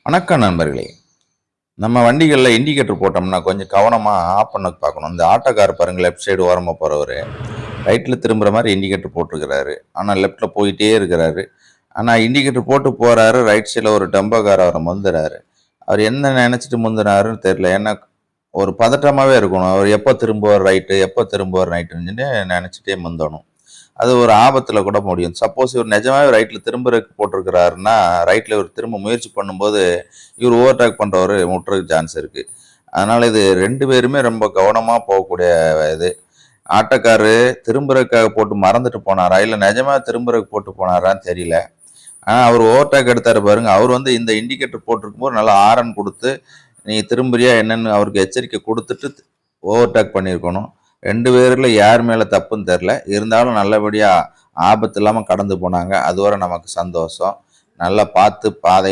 வணக்கம் நண்பர்களே. நம்ம வண்டிகளில் இண்டிகேட்டர் போட்டோம்னா கொஞ்சம் கவனமாக ஆஃப் பண்ண பார்க்கணும். இந்த ஆட்டோக்கார் பாருங்க, லெஃப்ட் சைடு ஓரமாக போகிறவர் ரைட்டில் திரும்புகிற மாதிரி இண்டிகேட்டர் போட்டிருக்கிறாரு. ஆனால் லெஃப்ட்டில் போயிட்டே இருக்கிறாரு. ஆனால் இண்டிகேட்டர் போட்டு போகிறாரு. ரைட் சைடில் ஒரு டெம்போக்கார் அவரை முந்துறாரு. அவர் என்ன நினச்சிட்டு முந்துனாருன்னு தெரியல. ஏன்னா ஒரு பதட்டமாகவே இருக்கணும். அவர் எப்போ திரும்புவார் ரைட்டு, எப்போ திரும்புவார் ரைட்டுன்னு நினச்சிட்டே முந்தணும். அது ஒரு ஆபத்தில் கூட முடியும். சப்போஸ் இவர் நிஜமாவே ரைட்டில் திரும்புறதுக்கு போட்டிருக்கிறாருன்னா, ரைட்டில் இவர் திரும்ப முயற்சி பண்ணும்போது இவர் ஓவர்டேக் பண்ணுறவர் முட்டுறதுக்கு சான்ஸ் இருக்குது. அதனால் இது 2 பேருமே ரொம்ப கவனமாக போகக்கூடிய இது. ஆட்டோக்காரு திரும்புறதுக்காக போட்டு மறந்துட்டு போனாரா, இல்லை நிஜமாக திரும்புறதுக்கு போட்டு போனாரான்னு தெரியல. ஆனால் அவர் ஓவர்டேக் எடுத்தார் பாருங்க. அவர் இந்த இண்டிகேட்டர் போட்டிருக்கும்போது நல்லா ஆரன் கொடுத்து, நீ திரும்புறியா என்னன்னு அவருக்கு எச்சரிக்கை கொடுத்துட்டு ஓவர்டேக் பண்ணியிருக்கணும். 2 பேரில் யார் மேலே தப்புன்னு தெரில. இருந்தாலும் நல்லபடியாக ஆபத்து இல்லாமல் கடந்து போனாங்க. அதுவரை நமக்கு சந்தோஷம். நல்லா பார்த்து பாதை